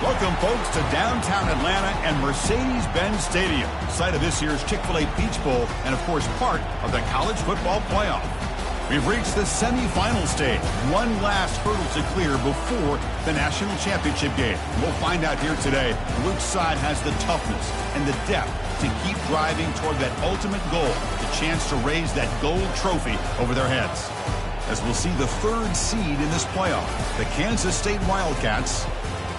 Welcome, folks, to downtown Atlanta and Mercedes-Benz Stadium, site of this year's Chick-fil-A Peach Bowl and, of course, part of the college football playoff. We've reached the semifinal stage. One last hurdle to clear before the national championship game. We'll find out here today which side has the toughness and the depth to keep driving toward that ultimate goal, the chance to raise that gold trophy over their heads. As we'll see the third seed in this playoff, the Kansas State Wildcats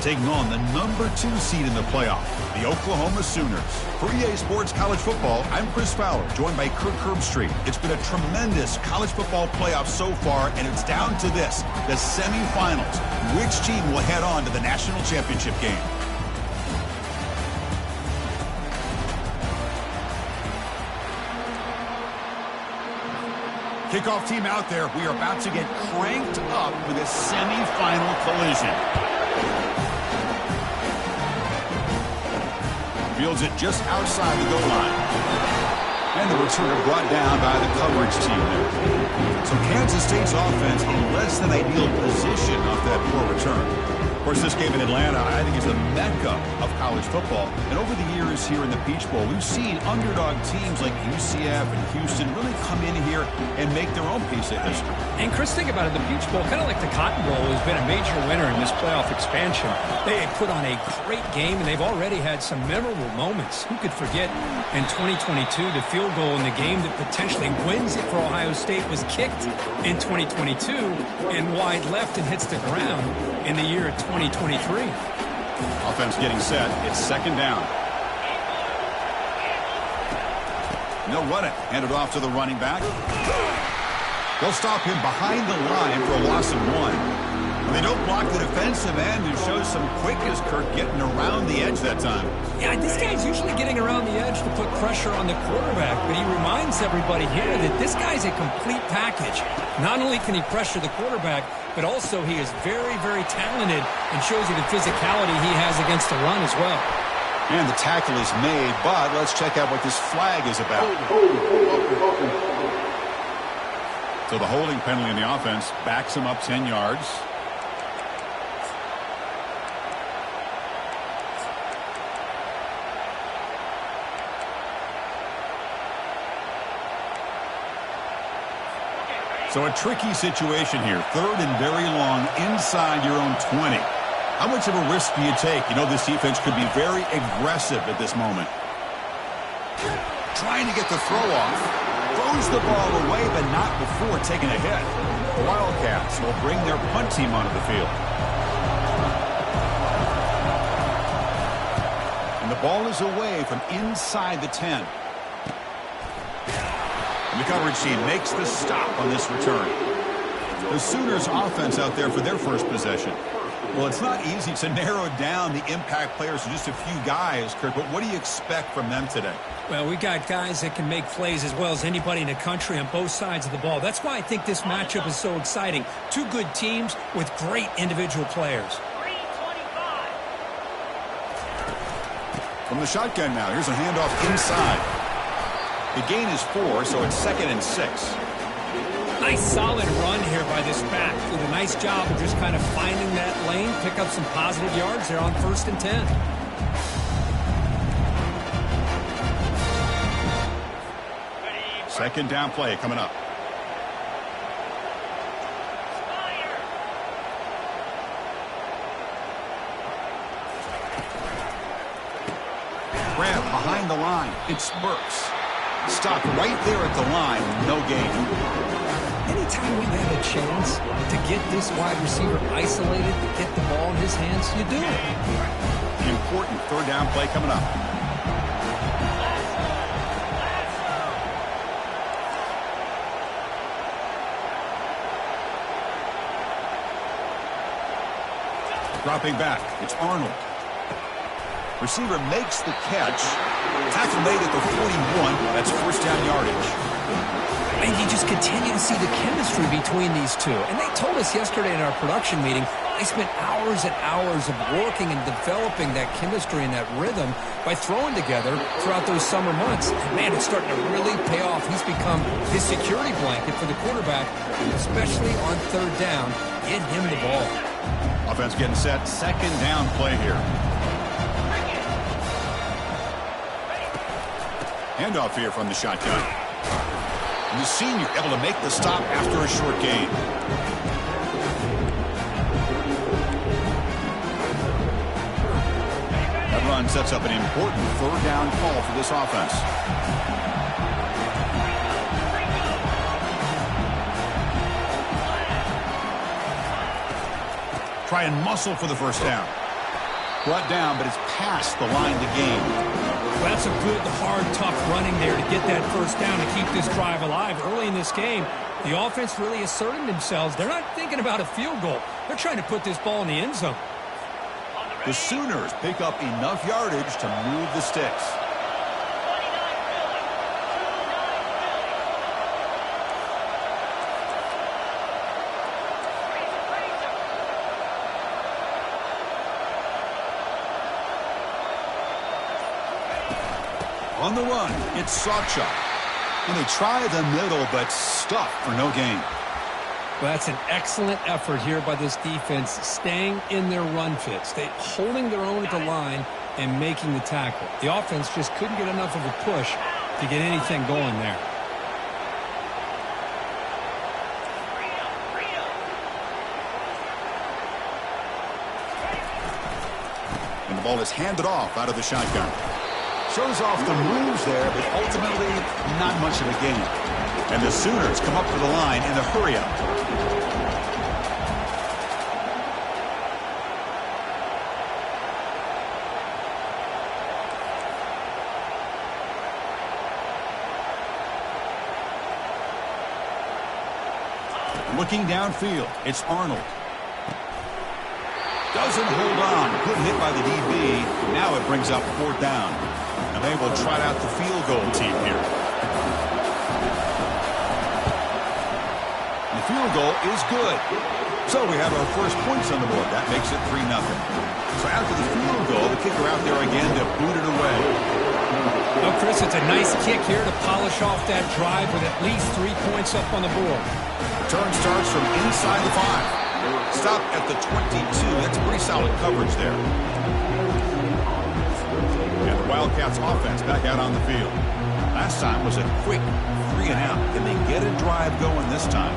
taking on the number 2 seed in the playoff, the Oklahoma Sooners. For EA Sports College Football, I'm Chris Fowler, joined by Kirk Herbstreit. It's been a tremendous college football playoff so far, and it's down to this, the semifinals. Which team will head on to the national championship game? Kickoff team out there. We are about to get cranked up with a semifinal collision. Fields it just outside the goal line. And the returner brought down by the coverage team there. So Kansas State's offense in less than ideal position off that poor return. Of course, this game in Atlanta, I think, is the mecca of college football. And over the years here in the Peach Bowl, we've seen underdog teams like UCF and Houston really come in here and make their own piece of history. And, Chris, think about it. The Peach Bowl, kind of like the Cotton Bowl, has been a major winner in this playoff expansion. They put on a great game, and they've already had some memorable moments. Who could forget in 2022 the field goal in the game that potentially wins it for Ohio State was kicked in 2022 and wide left and hits the ground in the year of 2023. Offense getting set. It's second down. And they'll run it. Hand it off to the running back. They'll stop him behind the line for a loss of 1. They don't block the defensive end, who shows some quickness, Kirk, getting around the edge that time. Yeah, this guy's usually getting around the edge to put pressure on the quarterback, but he reminds everybody here that this guy's a complete package. Not only can he pressure the quarterback, but also he is very, very talented and shows you the physicality he has against the run as well. And the tackle is made, but let's check out what this flag is about. So the holding penalty in the offense backs him up 10 yards. So a tricky situation here. Third and very long inside your own 20. How much of a risk do you take? You know, this defense could be very aggressive at this moment. Trying to get the throw off. Throws the ball away, but not before taking a hit. The Wildcats will bring their punt team onto the field. And the ball is away from inside the 10. And the coverage team makes the stop on this return. The Sooners offense out there for their first possession. Well, it's not easy to narrow down the impact players to just a few guys, Kirk, but what do you expect from them today? Well, we got guys that can make plays as well as anybody in the country on both sides of the ball. That's why I think this matchup is so exciting. Two good teams with great individual players. From the shotgun now, here's a handoff inside. The gain is 4, so it's 2nd and 6. Nice solid run here by this back. Did a nice job of just kind of finding that lane, pick up some positive yards there on 1st and 10. Second down play coming up. Grab behind the line. It's Burks. Stopped right there at the line. No gain. Anytime we've had a chance to get this wide receiver isolated, to get the ball in his hands, you do it. Important third down play coming up. Dropping back. It's Arnold. Receiver makes the catch. Tackle made at the 41. That's first down yardage. And you just continue to see the chemistry between these two. And they told us yesterday in our production meeting, they spent hours and hours of working and developing that chemistry and that rhythm by throwing together throughout those summer months. And man, it's starting to really pay off. He's become his security blanket for the quarterback, and especially on third down, get him the ball. Offense getting set. Second down play here. Handoff here from the shotgun. And the senior able to make the stop after a short gain. That run sets up an important third down call for this offense. Try and muscle for the first down. Brought down, but it's past the line to gain. Well, that's a good, hard, tough running there to get that first down to keep this drive alive. Early in this game, the offense really asserted themselves. They're not thinking about a field goal. They're trying to put this ball in the end zone. The Sooners pick up enough yardage to move the sticks. On the run, it's Sawchuk. And they try the middle, but stuffed for no gain. Well, that's an excellent effort here by this defense, staying in their run fit, holding their own at the line and making the tackle. The offense just couldn't get enough of a push to get anything going there. And the ball is handed off out of the shotgun. Shows off the moves there, but ultimately not much of a gain. And the Sooners come up to the line in a hurry-up. Looking downfield, it's Arnold. Doesn't hold on. Good hit by the DB. Now it brings up fourth down. And they will try out the field goal team here. The field goal is good. So we have our first points on the board. That makes it 3-0. So after the field goal, the kicker out there again to boot it away. Well, Chris, it's a nice kick here to polish off that drive with at least 3 points up on the board. Return starts from inside the 5. Stop at the 22. That's pretty solid coverage there. And the Wildcats offense back out on the field. Last time was a quick 3-and-out. Can they get a drive going this time?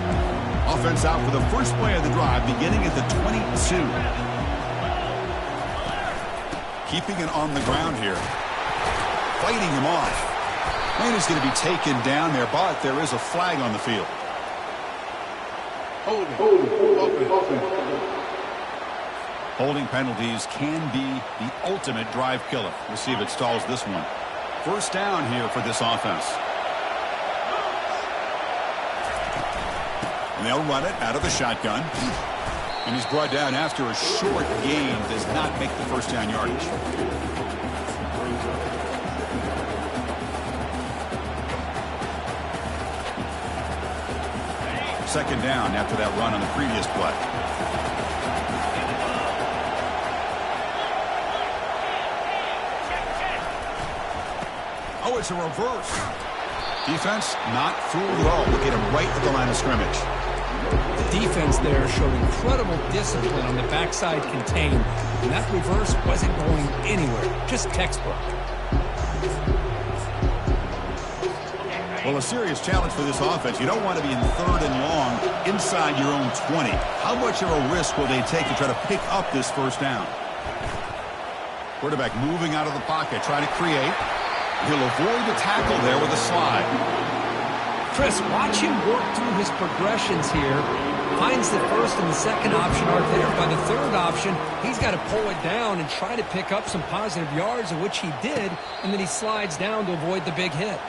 Offense out for the first play of the drive beginning at the 22. Keeping it on the ground here. Fighting him off. Man is going to be taken down there, but there is a flag on the field. Holding penalties can be the ultimate drive killer. We'll see if it stalls this one. First down here for this offense. And they'll run it out of the shotgun. And he's brought down after a short gain. Does not make the first down yardage. Second down after that run on the previous play. Oh, it's a reverse. Defense not fooled at all. Look at him right at the line of scrimmage. The defense there showed incredible discipline on the backside contained, and that reverse wasn't going anywhere. Just textbook. Well, a serious challenge for this offense. You don't want to be in third and long inside your own 20. How much of a risk will they take to try to pick up this first down? Quarterback moving out of the pocket, trying to create. He'll avoid the tackle there with a slide. Chris, watch him work through his progressions here. Finds the first and the second option aren't there. By the third option, he's got to pull it down and try to pick up some positive yards, of which he did, and then he slides down to avoid the big hit.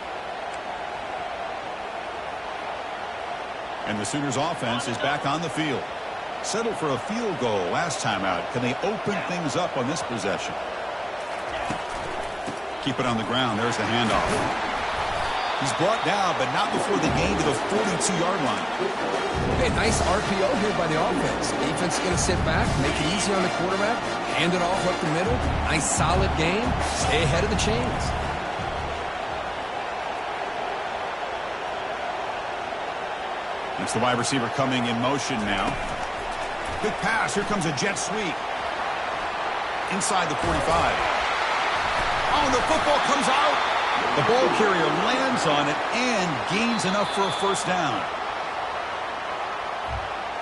And the Sooners offense is back on the field. Settled for a field goal last time out. Can they open things up on this possession? Keep it on the ground. There's the handoff. He's brought down, but not before the gain to the 42-yard line. Okay, nice RPO here by the offense. Defense is going to sit back, make it easy on the quarterback, hand it off up the middle. Nice solid game. Stay ahead of the chains. It's the wide receiver coming in motion now. Quick pass. Here comes a jet sweep. Inside the 45. Oh, the football comes out. The ball carrier lands on it and gains enough for a first down.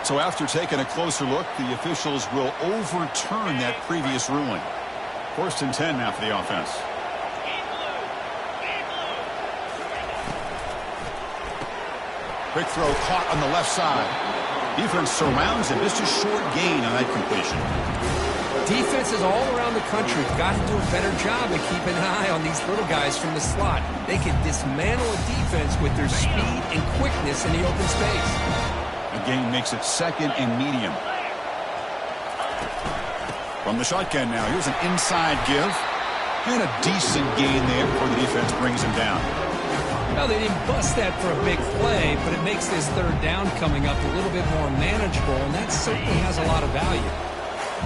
So after taking a closer look, the officials will overturn that previous ruling. 1st and 10 now for the offense. Quick throw caught on the left side. Defense surrounds him. Just a short gain on that completion. Defenses all around the country have got to do a better job of keeping an eye on these little guys from the slot. They can dismantle a defense with their speed and quickness in the open space. The gain makes it 2nd and medium. From the shotgun now, here's an inside give. And a decent gain there before the defense brings him down. Well, they didn't bust that for a big play, but it makes this 3rd down coming up a little bit more manageable, and that certainly has a lot of value.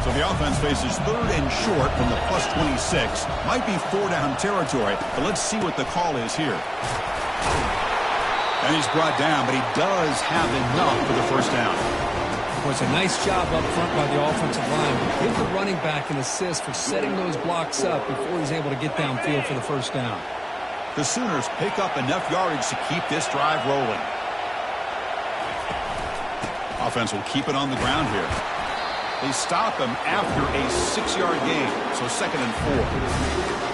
So the offense faces 3rd and short from the plus 26. Might be 4-down territory, but let's see what the call is here. And he's brought down, but he does have enough for the first down. Well, it's a nice job up front by the offensive line. Give the running back an assist for setting those blocks up before he's able to get downfield for the first down. The Sooners pick up enough yardage to keep this drive rolling. Offense will keep it on the ground here. They stop him after a 6-yard gain, so 2nd and 4.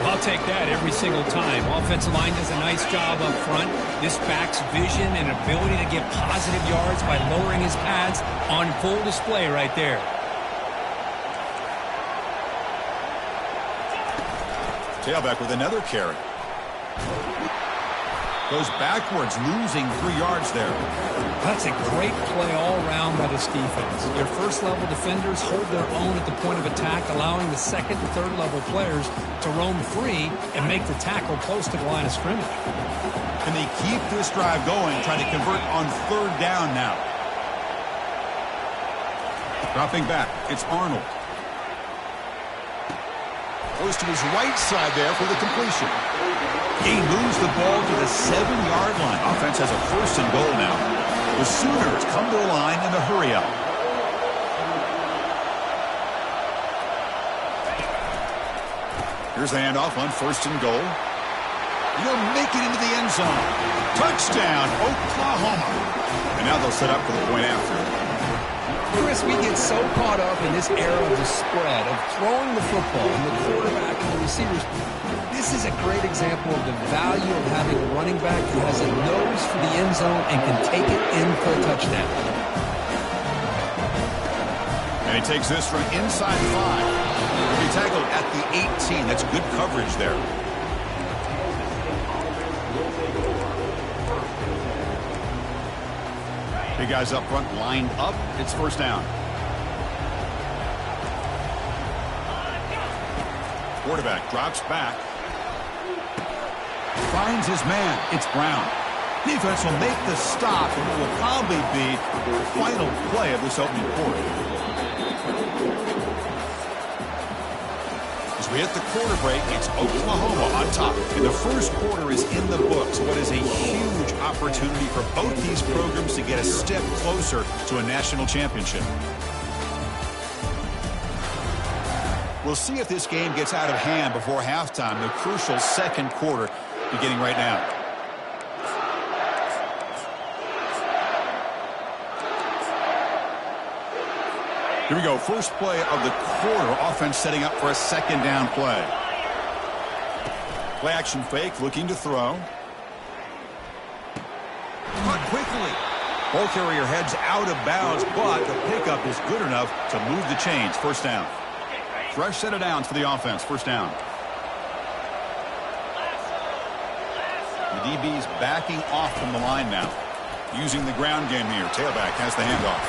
I'll take that every single time. Offensive line does a nice job up front. This back's vision and ability to get positive yards by lowering his pads on full display right there. Tailback with another carry. Goes backwards, losing 3 yards there. That's a great play all around by this defense. Your first-level defenders hold their own at the point of attack, allowing the 2nd and 3rd-level players to roam free and make the tackle close to the line of scrimmage. And they keep this drive going, trying to convert on 3rd down now. Dropping back, it's Arnold. Goes to his right side there for the completion. He moves the ball to the 7-yard line. Offense has a 1st and goal now. The Sooners come to the line in a hurry-up. Here's the handoff on 1st and goal. He'll make it into the end zone. Touchdown, Oklahoma. And now they'll set up for the point after. Chris, we get so caught up in this era of the spread, of throwing the football, and the quarterback and the receivers. This is a great example of the value of having a running back who has a nose for the end zone and can take it in for a touchdown. And he takes this from inside 5. He'll be tackled at the 18. That's good coverage there. Big guys up front lined up. It's 1st down. Quarterback drops back. Finds his man. It's Brown. Defense will make the stop, and it will probably be the final play of this opening quarter. As we hit the quarter break, it's Oklahoma on top. And the first quarter is in the books. What is a huge opportunity for both these programs to get a step closer to a national championship. We'll see if this game gets out of hand before halftime. The crucial 2nd quarter beginning right now. Here we go. First play of the quarter. Offense setting up for a 2nd down play. Play action fake, looking to throw. Caught quickly. Ball carrier heads out of bounds, but the pickup is good enough to move the chains. 1st down. Fresh set of downs for the offense. 1st down. The DB's backing off from the line now. Using the ground game here. Tailback has the handoff.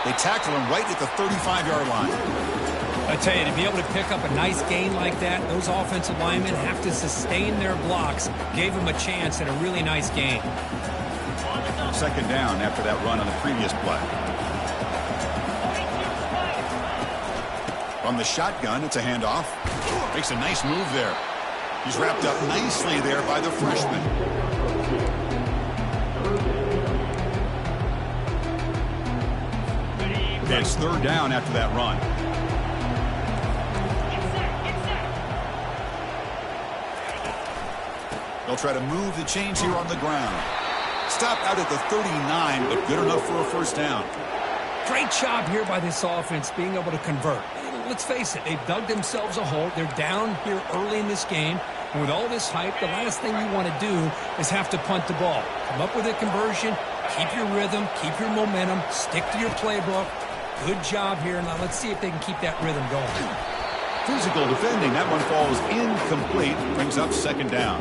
They tackle him right at the 35-yard line. I tell you, to be able to pick up a nice gain like that, those offensive linemen have to sustain their blocks. Gave him a chance at a really nice gain. 2nd down after that run on the previous play. From the shotgun, it's a handoff. Makes a nice move there. He's wrapped up nicely there by the freshman. Okay, it's third down after that run. They'll try to move the chains here on the ground. Stopped out at the 39, but good enough for a first down. Great job here by this offense being able to convert. Let's face it, they've dug themselves a hole. They're down here early in this game. And with all this hype, the last thing you want to do is have to punt the ball. Come up with a conversion, keep your rhythm, keep your momentum, stick to your playbook. Good job here. Now let's see if they can keep that rhythm going. Physical defending. That one falls incomplete. Brings up second down.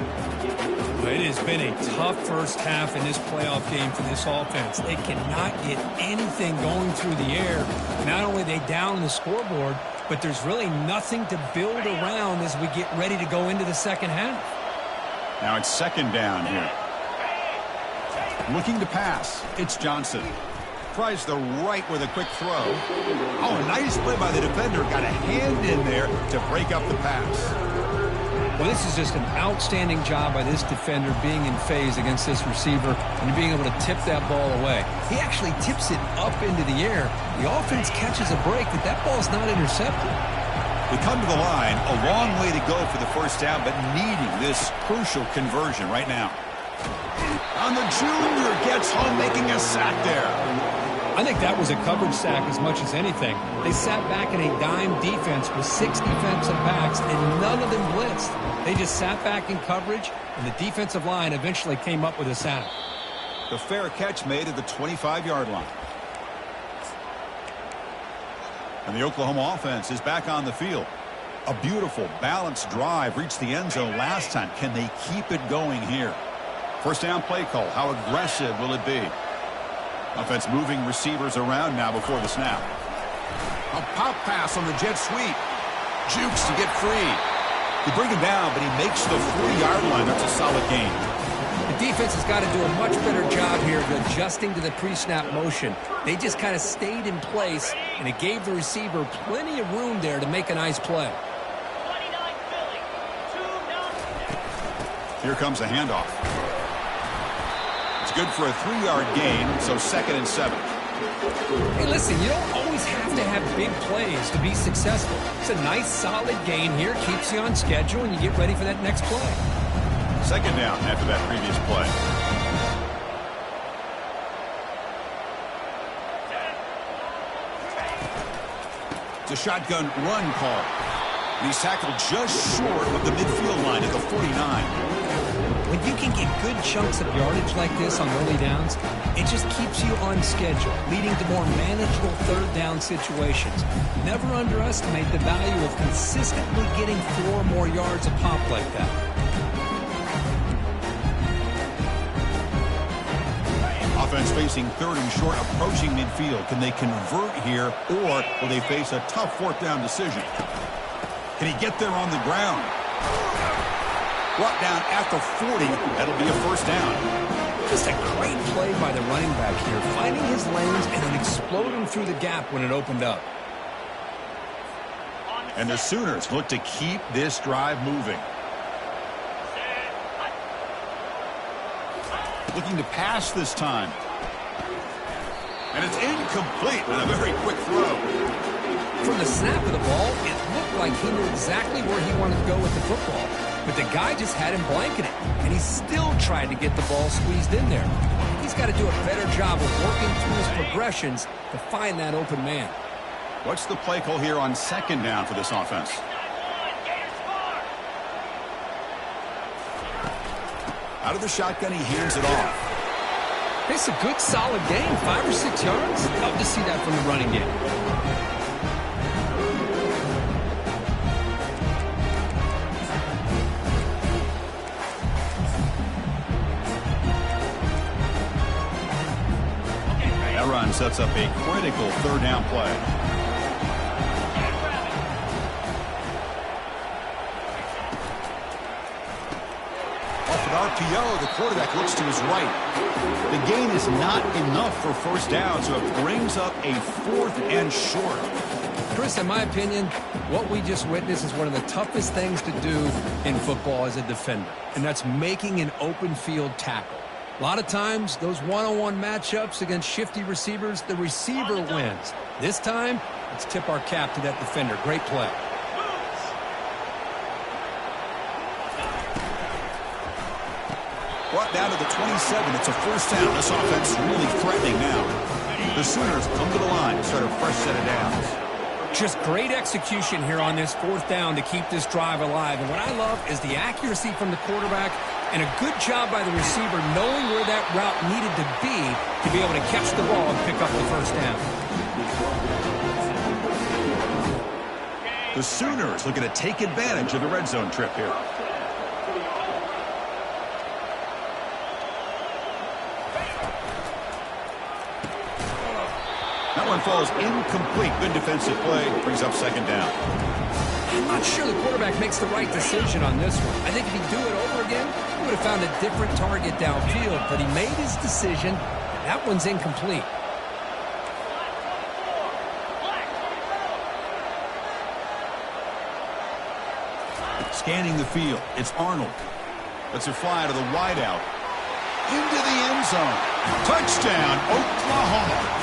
It has been a tough first half in this playoff game for this offense. They cannot get anything going through the air. Not only are they down the scoreboard, but there's really nothing to build around as we get ready to go into the second half. Now it's second down here. Looking to pass. It's Johnson. Tries the right with a quick throw. Oh, nice play by the defender. Got a hand in there to break up the pass. Well, this is just an outstanding job by this defender being in phase against this receiver and being able to tip that ball away. He actually tips it up into the air. The offense catches a break, but that ball's not intercepted. We come to the line, a long way to go for the first down, but needing this crucial conversion right now. And the junior gets home, making a sack there. I think that was a coverage sack as much as anything. They sat back in a dime defense with 6 defensive backs, and none of them blitzed. They just sat back in coverage, and the defensive line eventually came up with a sack. The fair catch made at the 25-yard line. And the Oklahoma offense is back on the field. A beautiful, balanced drive reached the end zone last time. Can they keep it going here? First down play call. How aggressive will it be? Offense moving receivers around now before the snap. A pop pass on the jet sweep. Jukes to get free. They bring him down, but he makes the 40-yard line. That's a solid gain. The defense has got to do a much better job here of adjusting to the pre-snap motion. They just kind of stayed in place, and it gave the receiver plenty of room there to make a nice play. Here comes a handoff. It's good for a 3-yard gain, so 2nd and 7. Hey, listen, you don't always have to have big plays to be successful. It's a nice, solid gain here, keeps you on schedule, and you get ready for that next play. Second down after that previous play. It's a shotgun run call. And he's tackled just short of the midfield line at the 49. When you can get good chunks of yardage like this on early downs, it just keeps you on schedule, leading to more manageable third down situations. Never underestimate the value of consistently getting 4 or more yards a pop like that. Offense facing 3rd and short, approaching midfield. Can they convert here, or will they face a tough 4th down decision? Can he get there on the ground? Brought down at the 40. That'll be a first down. Just a great play by the running back here, finding his lanes and then exploding through the gap when it opened up. And the Sooners look to keep this drive moving. Looking to pass this time. And it's incomplete with a very quick throw. From the snap of the ball, it looked like he knew exactly where he wanted to go with the football. But the guy just had him blanketed, and he still tried to get the ball squeezed in there. He's got to do a better job of working through his progressions to find that open man. What's the play call here on 2nd down for this offense? Out of the shotgun, he hands it off. It's a good, solid gain, 5 or 6 yards. Love to see that from the running game. That run sets up a critical 3rd down play. Off an RPO, the quarterback looks to his right. The gain is not enough for first down, so it brings up a 4th and short. Chris, in my opinion, what we just witnessed is one of the toughest things to do in football as a defender, and that's making an open field tackle. A lot of times, those one-on-one matchups against shifty receivers, the receiver wins. This time, let's tip our cap to that defender. Great play. Brought down to the 27. It's a first down. This offense really threatening now. The Sooners come to the line, start a fresh set of downs. Just great execution here on this fourth down to keep this drive alive. And what I love is the accuracy from the quarterback and a good job by the receiver knowing where that route needed to be able to catch the ball and pick up the first down. The Sooners looking to take advantage of the red zone trip here. That one falls incomplete. Good defensive play. Brings up second down. I'm not sure the quarterback makes the right decision on this one. I think if he'd do it over again, he would have found a different target downfield. But he made his decision. That one's incomplete. Scanning the field. It's Arnold. Lets it fly to the wideout. Into the end zone. Touchdown, Oklahoma.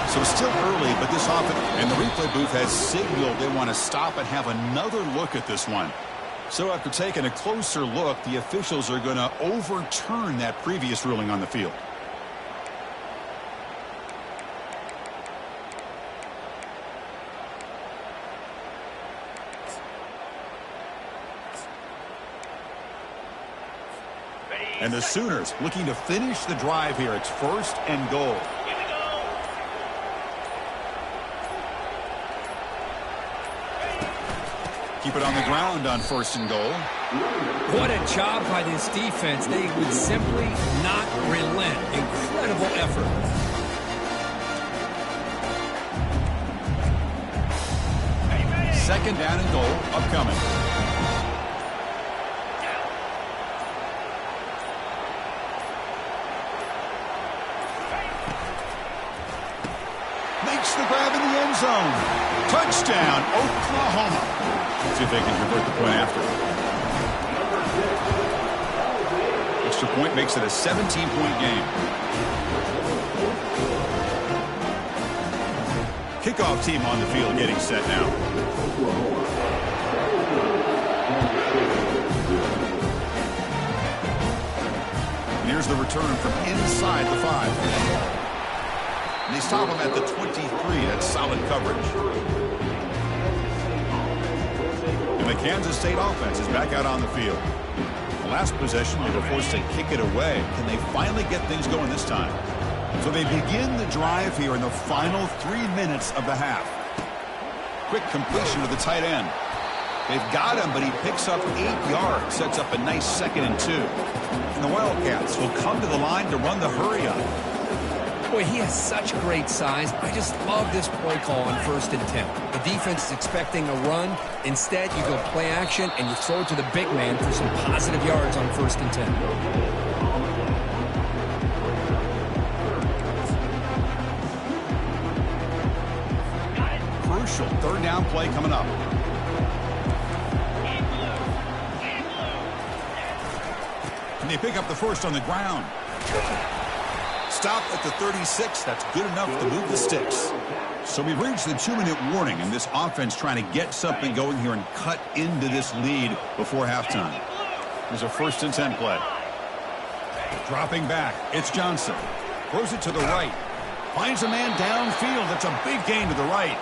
So it's still early, but this offense and the replay booth has signaled they want to stop and have another look at this one. So after taking a closer look, the officials are going to overturn that previous ruling on the field. And the Sooners looking to finish the drive here. It's first and goal. Keep it on the ground on first and goal. What a job by this defense. They would simply not relent. Incredible effort. Second down and goal upcoming. Makes the grab in the end zone. Touchdown, Oklahoma. See if they can convert the point after. Extra point makes it a 17-point game. Kickoff team on the field getting set now. And here's the return from inside the 5. And they stop him at the 23. That's solid coverage. And the Kansas State offense is back out on the field. The last possession, they were forced to kick it away. Can they finally get things going this time? So they begin the drive here in the final 3 minutes of the half. Quick completion to the tight end. They've got him, but he picks up 8 yards. Sets up a nice 2nd and 2. And the Wildcats will come to the line to run the hurry-up. Boy, he has such great size. I just love this play call on 1st and 10. The defense is expecting a run. Instead, you go play action, and you throw it to the big man for some positive yards on 1st and 10. Crucial 3rd down play coming up. And they pick up the first on the ground. Stop at the 36. That's good enough to move the sticks. So we've reached the 2-minute warning, and this offense trying to get something going here and cut into this lead before halftime. There's a 1st and 10 play. Dropping back. It's Johnson. Throws it to the right. Finds a man downfield. That's a big gain to the right.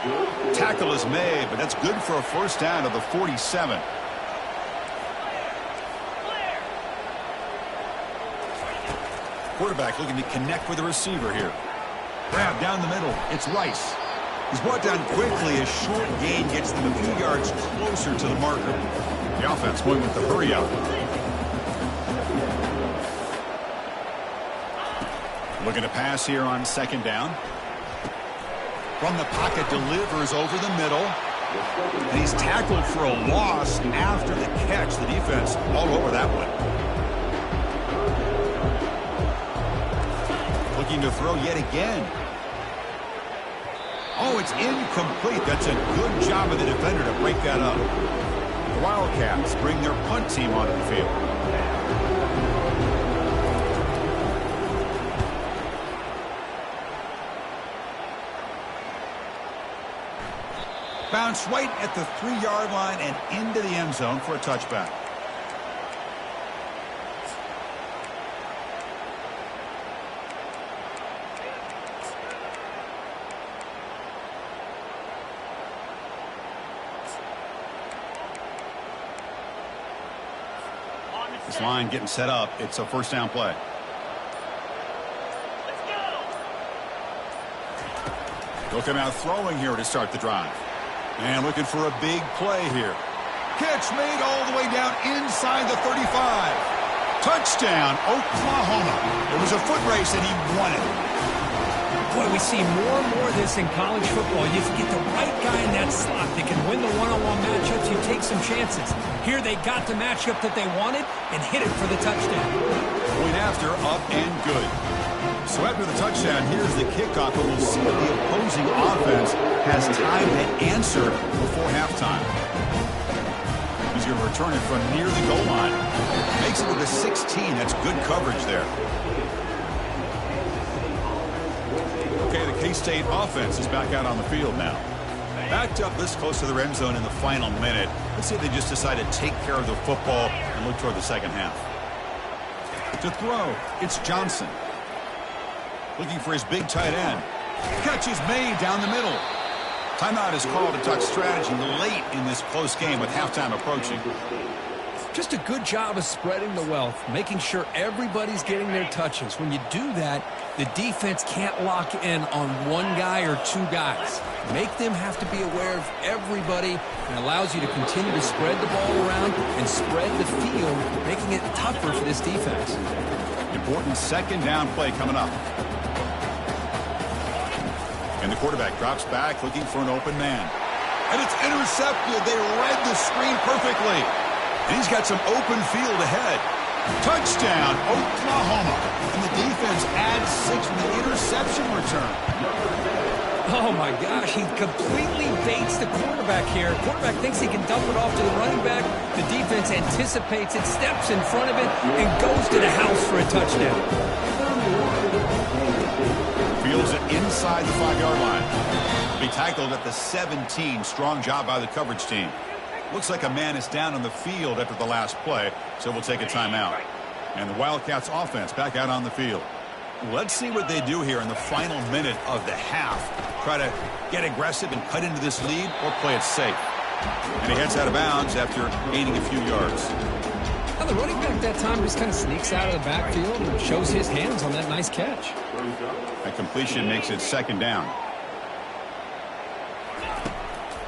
Tackle is made, but that's good for a first down to the 47. Quarterback looking to connect with the receiver here. Grab down the middle. It's Rice. He's brought down quickly. A short gain gets them a few yards closer to the marker. The offense going with the hurry-up. Looking to pass here on 2nd down. From the pocket, delivers over the middle. And he's tackled for a loss after the catch. The defense all over that one. Looking to throw yet again. Oh, it's incomplete. That's a good job of the defender to break that up. The Wildcats bring their punt team onto the field. Bounced right at the 3-yard line and into the end zone for a touchback. This line getting set up. It's a first down play. They'll come out throwing here to start the drive. And looking for a big play here. Catch made all the way down inside the 35. Touchdown, Oklahoma. It was a foot race and he won it. Boy, we see more and more of this in college football. If you get the right guy in that slot that can win the one-on-one matchups, you take some chances. Here they got the matchup that they wanted and hit it for the touchdown. Point after, up and good. So after the touchdown, here's the kickoff, and we'll see if the opposing offense has time to answer before halftime. He's going to return it from near the goal line. Makes it to the 16. That's good coverage there. Okay, the K-State offense is back out on the field now. Backed up this close to the end zone in the final minute. Let's see if they just decide to take care of the football and look toward the second half. To throw, it's Johnson. Looking for his big tight end. Catch is made down the middle. Timeout is called to talk strategy late in this close game with halftime approaching. Just a good job of spreading the wealth, making sure everybody's getting their touches. When you do that, the defense can't lock in on one guy or two guys. Make them have to be aware of everybody, and allows you to continue to spread the ball around and spread the field, making it tougher for this defense. Important second down play coming up. And the quarterback drops back looking for an open man. And it's intercepted. They read the screen perfectly. And he's got some open field ahead. Touchdown, Oklahoma. And the defense adds 6 with the interception return. Oh, my gosh. He completely baits the quarterback here. Quarterback thinks he can dump it off to the running back. The defense anticipates it, steps in front of it, and goes to the house for a touchdown. Fields it inside the 5-yard line. Be tackled at the 17. Strong job by the coverage team. Looks like a man is down on the field after the last play, so we'll take a timeout. And the Wildcats offense back out on the field. Let's see what they do here in the final minute of the half. Try to get aggressive and cut into this lead, or play it safe. And he heads out of bounds after gaining a few yards. Now the running back that time just kind of sneaks out of the backfield and shows his hands on that nice catch. That completion makes it second down.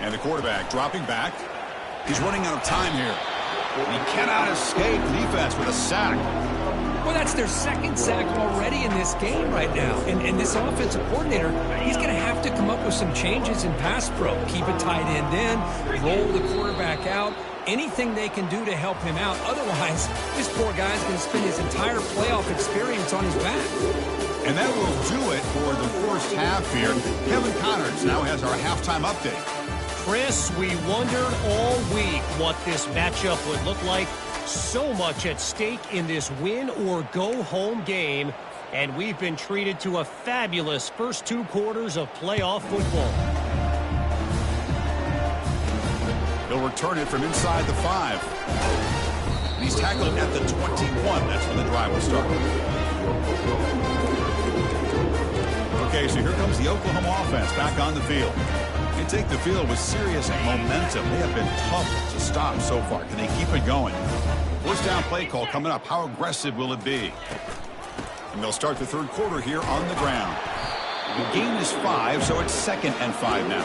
And the quarterback dropping back. He's running out of time here. He cannot escape defense with a sack. Well, that's their second sack already in this game right now. And this offensive coordinator, he's going to have to come up with some changes in pass pro. Keep a tight end in, roll the quarterback out, anything they can do to help him out. Otherwise, this poor guy's going to spend his entire playoff experience on his back. And that will do it for the first half here. Kevin Connors now has our halftime update. Chris, we wondered all week what this matchup would look like. So much at stake in this win-or-go-home game, and we've been treated to a fabulous first 2 quarters of playoff football. He'll return it from inside the 5. He's tackled at the 21. That's when the drive will start. Okay, so here comes the Oklahoma offense back on the field. They take the field with serious momentum. They have been tough to stop so far. Can they keep it going? First down play call coming up. How aggressive will it be? And they'll start the third quarter here on the ground. The gain is 5, so it's 2nd and 5 now.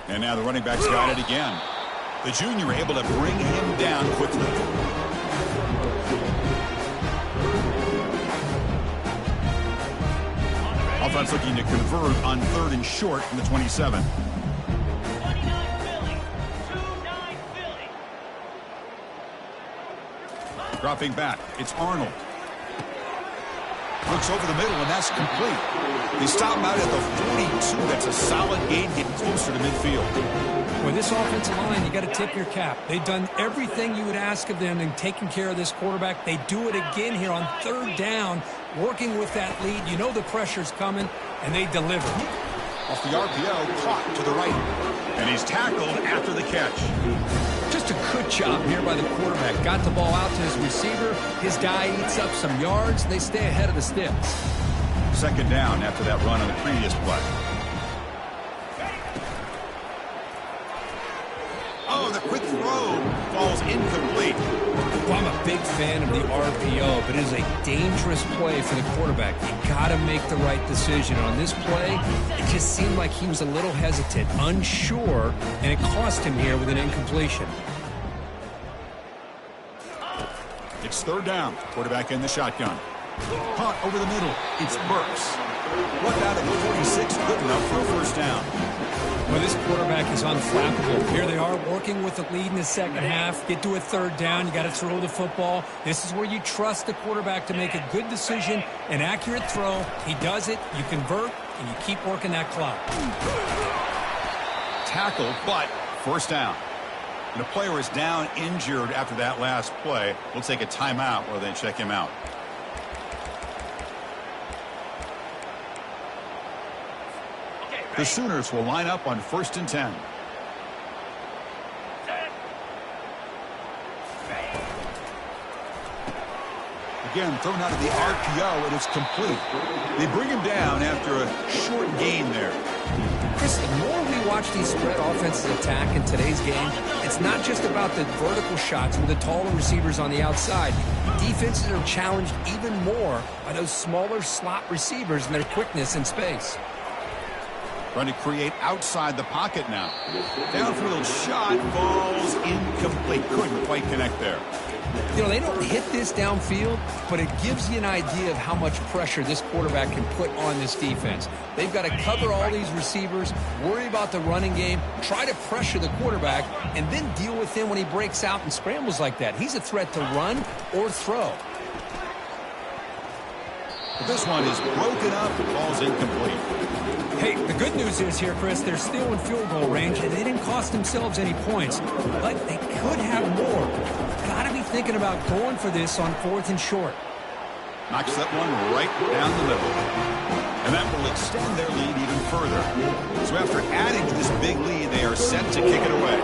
And now the running back's got it again. The junior able to bring him down quickly. Offense looking to convert on 3rd and short from the 27. Dropping back, it's Arnold. Looks over the middle, and that's complete. They stop him out at the 42. That's a solid gain, getting closer to midfield. With this offensive line, you got to tip your cap. They've done everything you would ask of them in taking care of this quarterback. They do it again here on 3rd down, working with that lead. You know the pressure's coming, and they deliver. Off the RPO, caught to the right. And he's tackled after the catch. Just a good job here by the quarterback. Got the ball out to his receiver. His guy eats up some yards. They stay ahead of the sticks. 2nd down after that run on the previous play. Oh, the quick throw falls incomplete. Well, I'm a big fan of the RPO, but it is a dangerous play for the quarterback. You got to make the right decision. On this play, it just seemed like he was a little hesitant, unsure, and it cost him here with an incompletion. It's 3rd down. Quarterback in the shotgun. Punt over the middle. It's Burks. What out of the 46, good enough for a 1st down. Well, this quarterback is unflappable. Here they are working with the lead in the 2nd half. Get to a 3rd down. You got to throw the football. This is where you trust the quarterback to make a good decision, an accurate throw. He does it. You convert, and you keep working that clock. Tackle, but 1st down. And the player is down injured after that last play. We'll take a timeout while they check him out. The Sooners will line up on 1st and 10. Again, thrown out of the RPO, and it's complete. They bring him down after a short gain there. Chris, the more we watch these spread offenses attack in today's game, it's not just about the vertical shots with the taller receivers on the outside. Defenses are challenged even more by those smaller slot receivers and their quickness in space. Trying to create outside the pocket now. Downfield shot falls incomplete. Couldn't quite connect there. You know, they don't hit this downfield, but it gives you an idea of how much pressure this quarterback can put on this defense. They've got to cover all these receivers, worry about the running game, try to pressure the quarterback, and then deal with him when he breaks out and scrambles like that. He's a threat to run or throw. But this one is broken up and falls incomplete. Hey, the good news is here, Chris, they're still in field goal range, and they didn't cost themselves any points. But they could have more. Got to be thinking about going for this on 4th and short. Knocks that one right down the middle. And that will extend their lead even further. So after adding to this big lead, they are set to kick it away.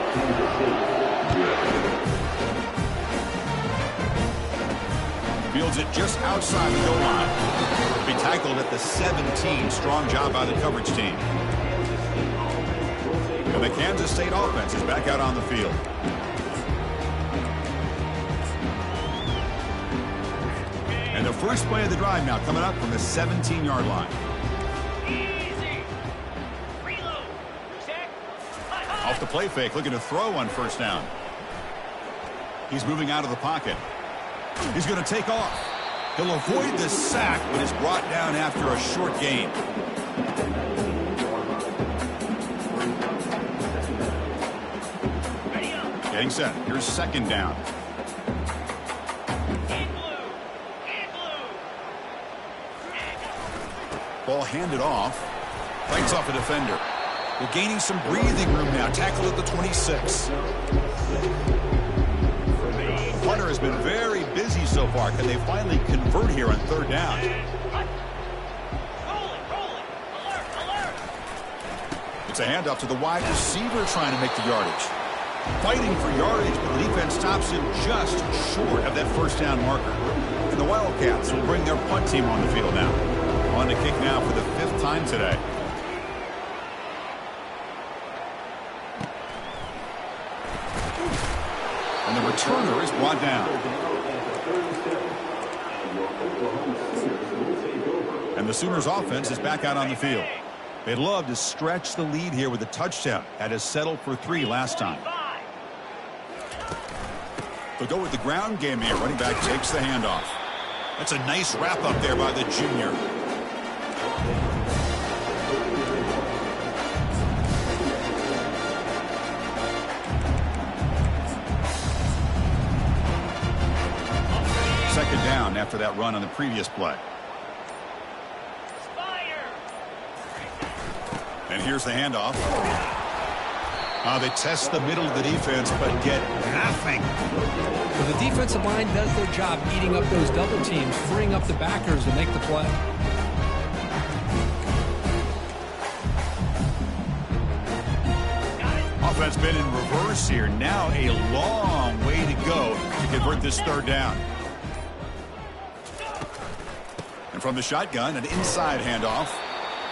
Fields it just outside the goal line. Be tackled at the 17. Strong job by the coverage team. And the Kansas State offense is back out on the field. And the first play of the drive now coming up from the 17-yard line. Off the play fake, looking to throw on 1st down. He's moving out of the pocket. He's going to take off. He'll avoid the sack, but is brought down after a short gain. Getting set. Here's 2nd down. Ball handed off. Fights off a defender. We're gaining some breathing room now. Tackle at the 26. Hunter has been very busy so far. Can they finally convert here on 3rd down? It's a handoff to the wide receiver trying to make the yardage. Fighting for yardage, but the defense stops him just short of that 1st down marker. And the Wildcats will bring their punt team on the field now. On to kick now for the 5th time today. And the returner is brought down. And the Sooners offense is back out on the field. They'd love to stretch the lead here with a touchdown. Had us settled for 3 last time. They'll go with the ground game here. Running back takes the handoff. That's a nice wrap up there by the junior. Second down after that run on the previous play. And here's the handoff. They test the middle of the defense, but get nothing. Well, the defensive line does their job eating up those double teams, freeing up the backers to make the play. Offense been in reverse here. Now a long way to go to convert this third down. And from the shotgun, an inside handoff.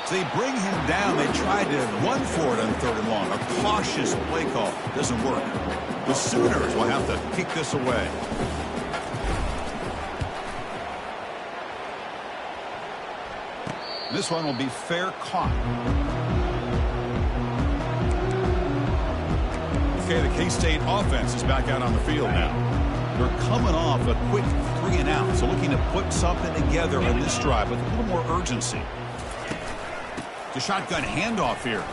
So they bring him down. They tried to run for it on 3rd and long. A cautious play call. Doesn't work. The Sooners will have to kick this away. This one will be fair caught. Okay, the K-State offense is back out on the field now. They're coming off a quick 3 and out, so looking to put something together on this drive with a little more urgency. The shotgun handoff here.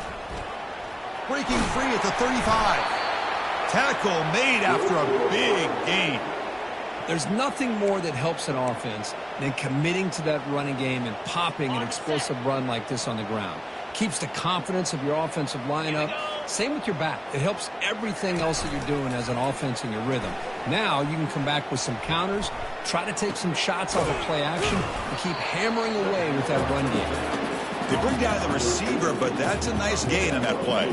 Breaking free at the 35. Tackle made after a big gain. There's nothing more that helps an offense than committing to that running game and popping an explosive run like this on the ground. Keeps the confidence of your offensive lineup. Same with your back. It helps everything else that you're doing as an offense in your rhythm. Now you can come back with some counters, try to take some shots off of play action, and keep hammering away with that run game. They bring down the receiver, but that's a nice gain on that play.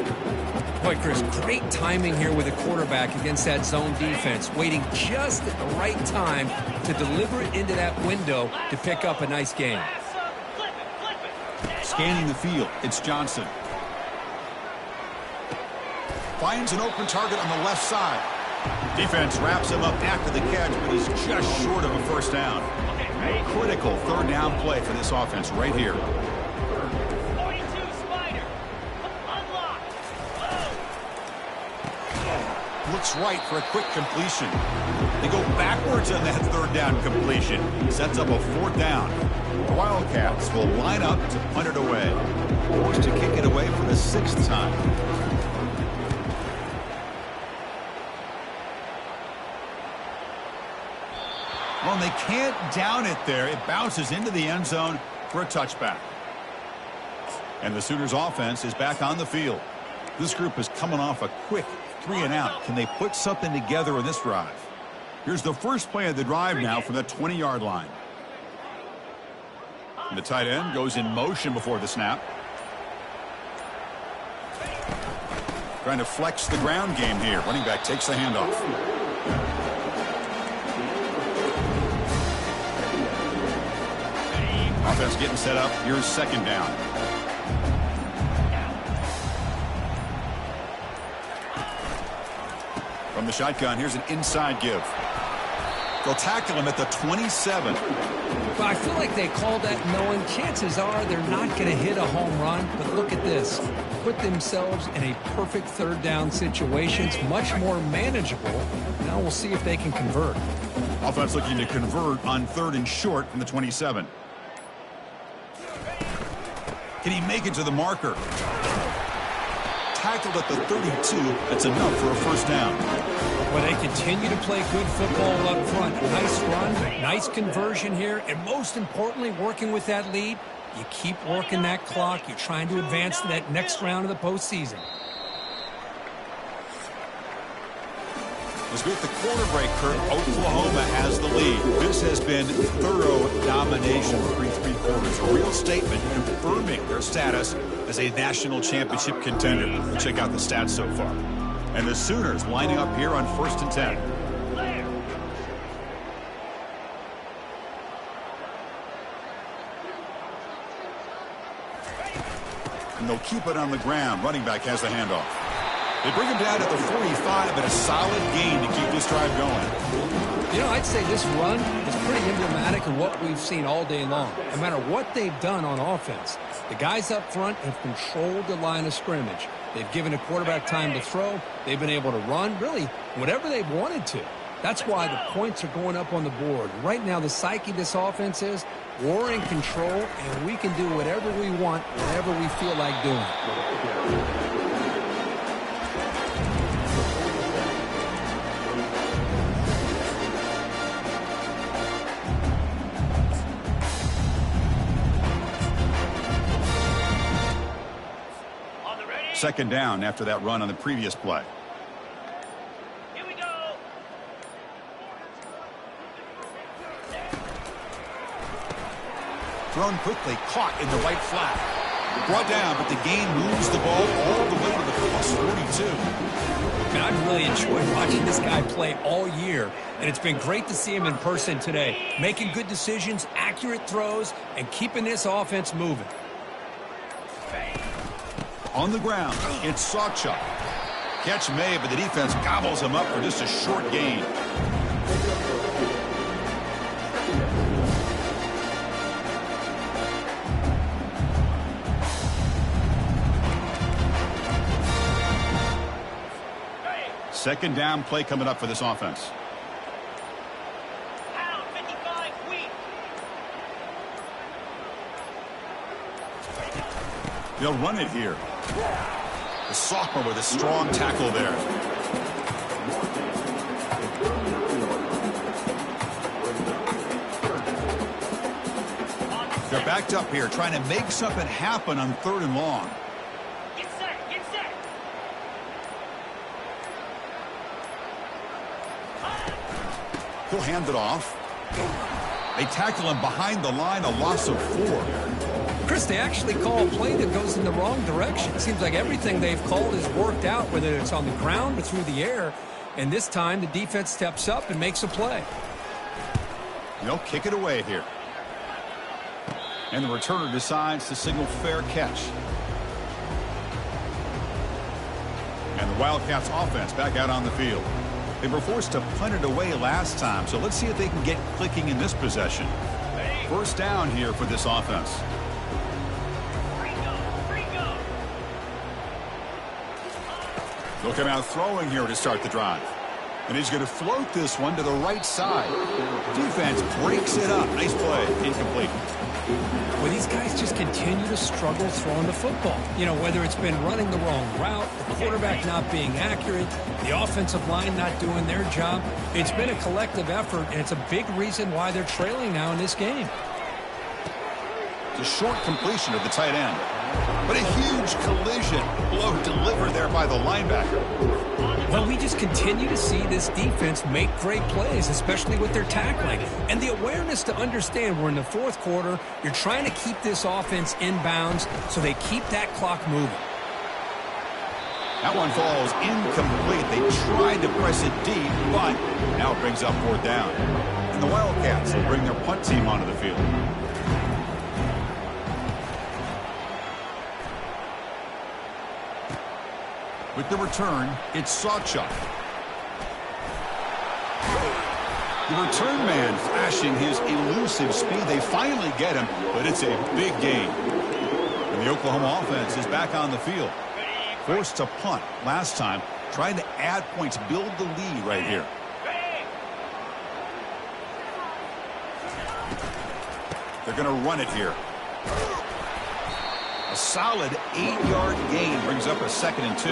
Boy, Chris, great timing here with the quarterback against that zone defense, waiting just at the right time to deliver it into that window to pick up a nice gain. Scanning the field, it's Johnson. Finds an open target on the left side. Defense wraps him up after the catch, but he's just short of a first down. Critical 3rd down play for this offense right here. Looks right for a quick completion. They go backwards on that 3rd down completion. Sets up a 4th down. The Wildcats will line up to punt it away. Forced to kick it away for the 6th time. Well, they can't down it there. It bounces into the end zone for a touchback. And the Sooners offense is back on the field. This group is coming off a quick 3 and out. Can they put something together in this drive? Here's the first play of the drive now from the 20-yard line. And the tight end goes in motion before the snap. Trying to flex the ground game here. Running back takes the handoff. Offense getting set up. Here's 2nd down. From the shotgun, here's an inside give. They'll tackle him at the 27. But I feel like they called that knowing chances are they're not going to hit a home run. But look at this. Put themselves in a perfect 3rd down situation. It's much more manageable. Now we'll see if they can convert. Offense looking to convert on 3rd and short from the 27. Can he make it to the marker? Tackled at the 32. That's enough for a first down. Well, they continue to play good football up front. Nice run, nice conversion here, and most importantly, working with that lead, you keep working that clock. You're trying to advance to that next round of the postseason. As we hit the quarter break, Kurt, Oklahoma has the lead. This has been thorough domination for 3 quarters. A real statement confirming their status as a national championship contender. We'll check out the stats so far. And the Sooners lining up here on 1st and 10. And they'll keep it on the ground. Running back has the handoff. They bring him down at the 45, but a solid gain to keep this drive going. You know, I'd say this run is pretty emblematic of what we've seen all day long. No matter what they've done on offense, the guys up front have controlled the line of scrimmage. They've given a quarterback time to throw. They've been able to run, really, whatever they've wanted to. That's why the points are going up on the board. Right now, the psyche of this offense is we're in control, and we can do whatever we want, whenever we feel like doing it. Second down after that run on the previous play. Here we go. Thrown quickly, caught in the right flat. Brought down, but the gain moves the ball all the way to the +42. And I've really enjoyed watching this guy play all year, and it's been great to see him in person today. Making good decisions, accurate throws, and keeping this offense moving. On the ground, it's Sawchuk. Catch made, but the defense gobbles him up for just a short gain. Second down play coming up for this offense. Pound 55 weak. They'll run it here. The sophomore with a strong tackle there. They're backed up here trying to make something happen on 3rd and long. Get set, get set. He'll hand it off. They tackle him behind the line, a loss of 4. Chris, they actually call a play that goes in the wrong direction. It seems like everything they've called has worked out, whether it's on the ground or through the air. And this time, the defense steps up and makes a play. They'll kick it away here. And the returner decides to signal fair catch. And the Wildcats offense back out on the field. They were forced to punt it away last time, so let's see if they can get clicking in this possession. First down here for this offense. They'll come out throwing here to start the drive. And he's going to float this one to the right side. Defense breaks it up. Nice play. Incomplete. Well, these guys just continue to struggle throwing the football. You know, whether it's been running the wrong route, the quarterback not being accurate, the offensive line not doing their job. It's been a collective effort, and it's a big reason why they're trailing now in this game. The short completion of the tight end. But a huge collision. Blow delivered there by the linebacker. Well, we just continue to see this defense make great plays, especially with their tackling. And the awareness to understand we're in the 4th quarter, you're trying to keep this offense in bounds so they keep that clock moving. That one falls incomplete. They tried to press it deep, but now it brings up 4th down. And the Wildcats will bring their punt team onto the field. With the return, it's Sawchuk. The return man flashing his elusive speed. They finally get him, but it's a big gain. And the Oklahoma offense is back on the field. Forced to punt last time, trying to add points, build the lead right here. They're going to run it here. A solid 8-yard gain brings up a 2nd and 2.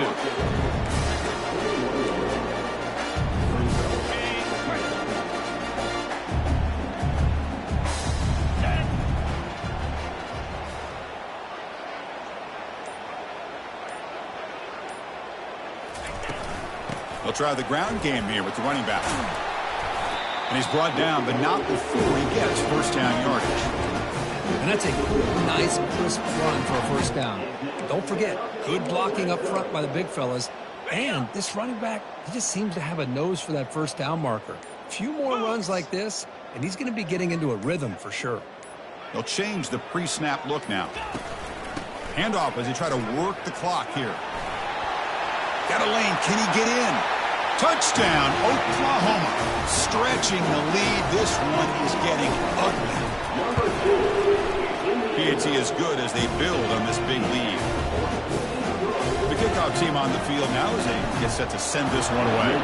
They'll try the ground game here with the running back. And he's brought down, but not before he gets first down yardage. And that's a nice, crisp run for a first down. Don't forget, good blocking up front by the big fellas. And this running back, he just seems to have a nose for that first down marker. A few more runs like this, and he's going to be getting into a rhythm for sure. They'll change the pre-snap look now. Handoff as they try to work the clock here. Got a lane. Can he get in? Touchdown, Oklahoma. Stretching the lead. This one is getting ugly. PAT is good as they build on this big lead. The kickoff team on the field now as they get set to send this one away.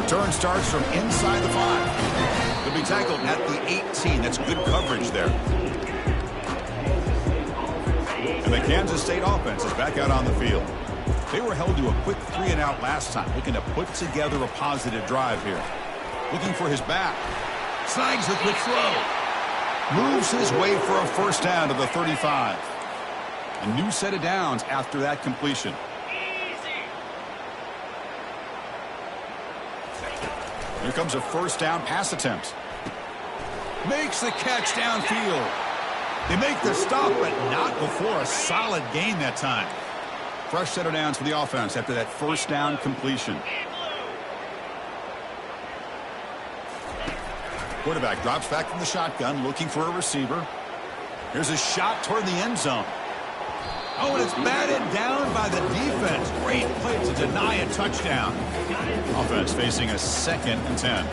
Return starts from inside the 5. They'll be tackled at the 18. That's good coverage there. And the Kansas State offense is back out on the field. They were held to a quick 3-and-out last time, looking to put together a positive drive here. Looking for his back. Snags the quick throw. Moves his way for a first down to the 35. A new set of downs after that completion. Here comes a first down pass attempt. Makes the catch downfield. They make the stop, but not before a solid gain that time. Fresh set of downs for the offense after that first down completion. Quarterback drops back from the shotgun, looking for a receiver. Here's a shot toward the end zone. Oh, and it's batted down by the defense. Great play to deny a touchdown. Offense facing a 2nd and 10.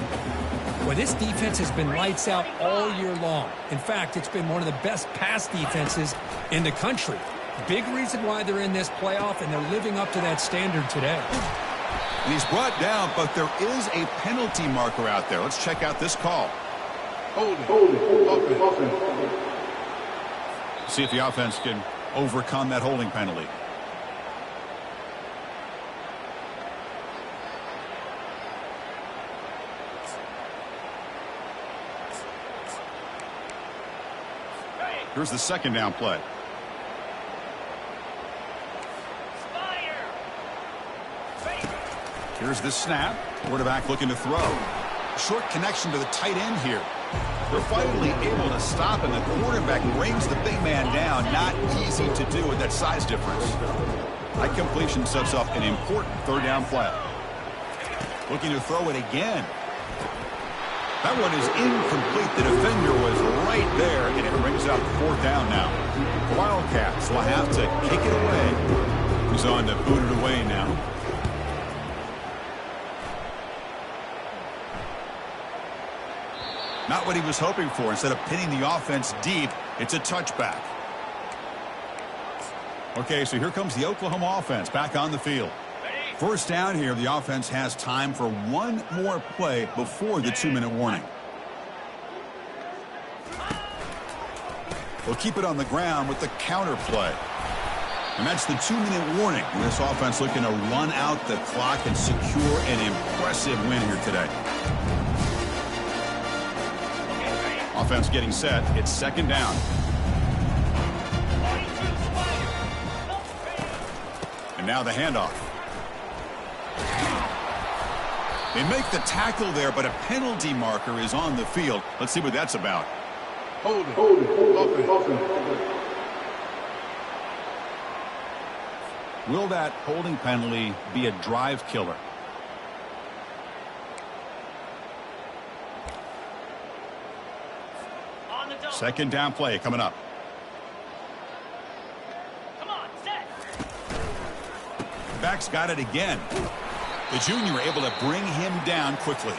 Well, this defense has been lights out all year long. In fact, it's been one of the best pass defenses in the country. Big reason why they're in this playoff, and they're living up to that standard today. And he's brought down, but there is a penalty marker out there. Let's check out this call. Hold it. See if the offense can overcome that holding penalty. Here's the second down play. Here's the snap. Quarterback looking to throw. Short connection to the tight end here. They're finally able to stop, and the quarterback brings the big man down. Not easy to do with that size difference. That completion sets up an important third down play. Looking to throw it again. That one is incomplete. The defender was right there, and it brings up fourth down now. The Wildcats will have to kick it away. He's on to boot it away now. Not what he was hoping for. Instead of pinning the offense deep, it's a touchback. Okay, so here comes the Oklahoma offense back on the field. First down here, the offense has time for one more play before the 2-minute warning. They'll keep it on the ground with the counter play. And that's the 2-minute warning. And this offense looking to run out the clock and secure an impressive win here today. Offense getting set. It's second down. And now the handoff. They make the tackle there, but a penalty marker is on the field. Let's see what that's about. Hold it. Will that holding penalty be a drive killer? Second down play coming up. Come on, set. Back's got it again. The junior able to bring him down quickly.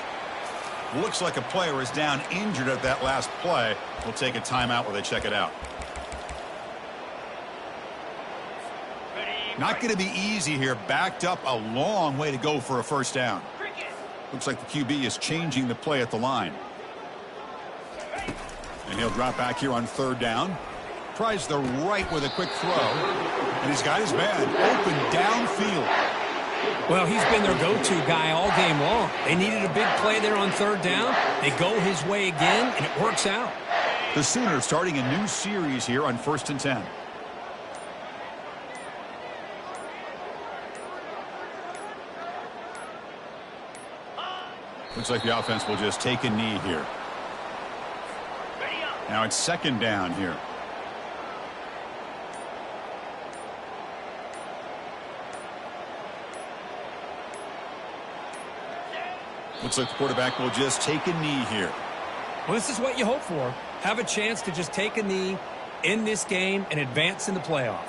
Looks like a player is down injured at that last play. We'll take a timeout while they check it out. Not going to be easy here. Backed up a long way to go for a first down. Looks like the QB is changing the play at the line. And he'll drop back here on third down. Tries the right with a quick throw. And he's got his man open downfield. Well, he's been their go-to guy all game long. They needed a big play there on third down. They go his way again, and it works out. The Sooners starting a new series here on 1st and 10. Looks like the offense will just take a knee here. Now it's second down here. Looks like the quarterback will just take a knee here. Well, this is what you hope for. Have a chance to just take a knee in this game and advance in the playoff.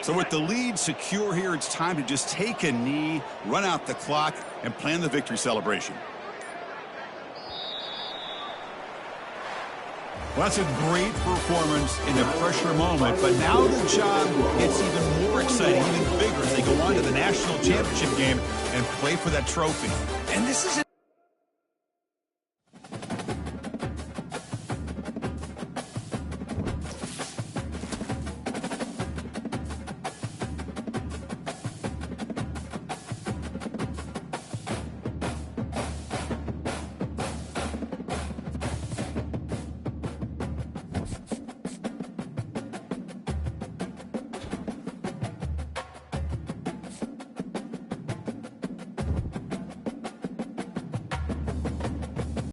So with the lead secure here, it's time to just take a knee, run out the clock, and plan the victory celebration. Well, that's a great performance in the pressure moment, but now the job gets even more exciting, even bigger as they go on to the national championship game and play for that trophy. And this is